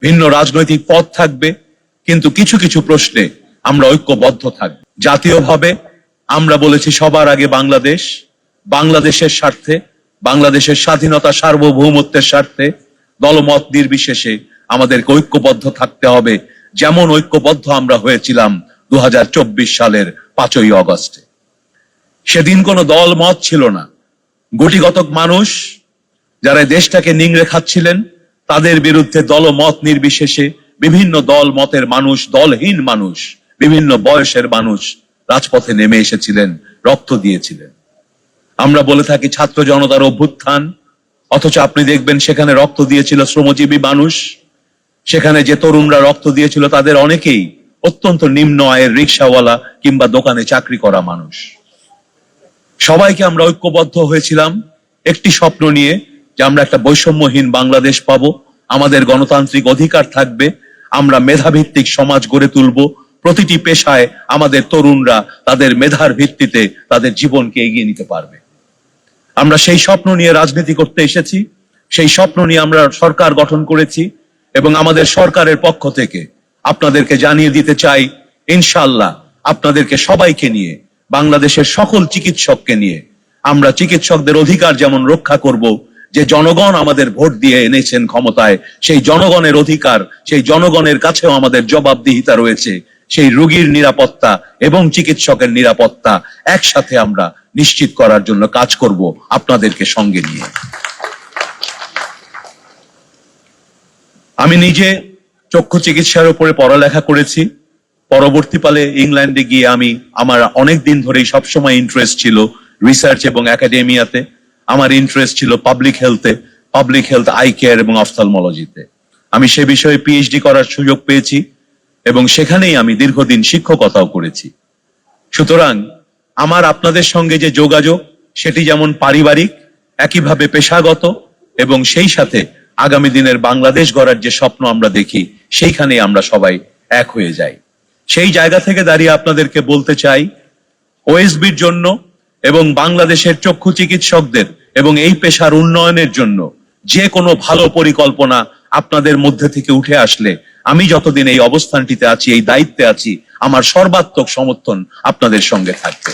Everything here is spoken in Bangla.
ভিন্ন রাজনৈতিক পথ থাকবে, কিন্তু কিছু কিছু প্রশ্নে আমরা ঐক্যবদ্ধ থাকব। জাতীয়ভাবে আমরা বলেছি সবার আগে বাংলাদেশ, বাংলাদেশের স্বার্থে, বাংলাদেশের স্বাধীনতা সার্বভৌমত্বের স্বার্থে দলমত নির্বিশেষে আমাদেরকে ঐক্যবদ্ধ থাকতে হবে, যেমন ঐক্যবদ্ধ আমরা হয়েছিলাম 2024 সালের 5ই অগস্টে। সেদিন কোনো দল মত ছিল না। গুটিকতক মানুষ যারা দেশটাকে নিংড়ে খাচ্ছিলেন, তাদের বিরুদ্ধে দলমত নির্বিশেষে বিভিন্ন দল মতের মানুষ, দলহীন মানুষ, বিভিন্ন বয়সের মানুষ রাজপথে নেমে এসেছিলেন, রক্ত দিয়েছিলেন। আমরা বলে থাকি ছাত্র জনতার অভ্যুত্থান, অথচ আপনি দেখবেন সেখানে রক্ত দিয়েছিল শ্রমজীবী মানুষ। সেখানে যে তরুণরা রক্ত দিয়েছিল তাদের অনেকেই অত্যন্ত নিম্ন আয়ের রিক্সাওয়ালা কিংবা দোকানে চাকরি করা মানুষ। সবাইকে আমরা ঐক্যবদ্ধ হয়েছিলাম একটি স্বপ্ন নিয়ে, যে আমরা একটা বৈষম্যহীন বাংলাদেশ পাবো, আমাদের গণতান্ত্রিক অধিকার থাকবে, আমরা মেধাভিত্তিক সমাজ গড়ে তুলব, প্রতিটি পেশায় আমাদের তরুণরা তাদের মেধার ভিত্তিতে তাদের জীবনকে এগিয়ে নিতে পারবে। আমরা সেই স্বপ্ন নিয়ে রাজনীতি করতে এসেছি, সেই স্বপ্ন নিয়ে আমরা সরকার গঠন করেছি, এবং আমাদের সরকারের পক্ষ থেকে আপনাদেরকে জানিয়ে দিতে চাই, ইনশাআল্লাহ আপনাদেরকে সবাইকে নিয়ে, বাংলাদেশের সকল চিকিৎসককে নিয়ে আমরা চিকিৎসকদের অধিকার যেমন রক্ষা করব, যে জনগণ আমাদের ভোট দিয়ে এনেছেন ক্ষমতায়, সেই জনগণের অধিকার, সেই জনগণের কাছেও আমাদের জবাবদিহিতা রয়েছে। সেই রোগীর নিরাপত্তা এবং চিকিৎসকের নিরাপত্তা একসাথে আমরা নিশ্চিত করার জন্য কাজ করব আপনাদেরকে সঙ্গে নিয়ে। আমি নিজে চক্ষু চিকিৎসার উপরে পড়ালেখা করেছি। পরবর্তীকালে ইংল্যান্ডে গিয়ে আমার অনেক দিন ধরেই সবসময় ইন্টারেস্ট ছিল রিসার্চ এবং একাডেমিয়াতে। আমার ইন্টারেস্ট ছিল পাবলিক হেলথ আই কেয়ার এবং অফথালমোলজিতে। আমি সে বিষয়ে পিএইচডি করার সুযোগ পেয়েছি এবং সেখানেই আমি দীর্ঘদিন শিক্ষকতাও করেছি। সুতরাং আমার আপনাদের সঙ্গে যে যোগাযোগ, সেটি যেমন পারিবারিক, একইভাবে পেশাগত, এবং সেই সাথে আগামী দিনের বাংলাদেশ গড়ার যে স্বপ্ন আমরা দেখি, সেইখানে আমরা সবাই এক হয়ে যাই। সেই জায়গা থেকে দাঁড়িয়ে আপনাদেরকে বলতে চাই, ওএসবির জন্য এবং বাংলাদেশের চক্ষু চিকিৎসকদের এবং এই পেশার উন্নয়নের জন্য যে কোনো ভালো পরিকল্পনা আপনাদের মধ্যে থেকে উঠে আসলে, আমি যতদিন এই অবস্থানটিতে আছি, এই দায়িত্বে আছি, আমার সর্বাত্মক সমর্থন আপনাদের সঙ্গে থাকবে।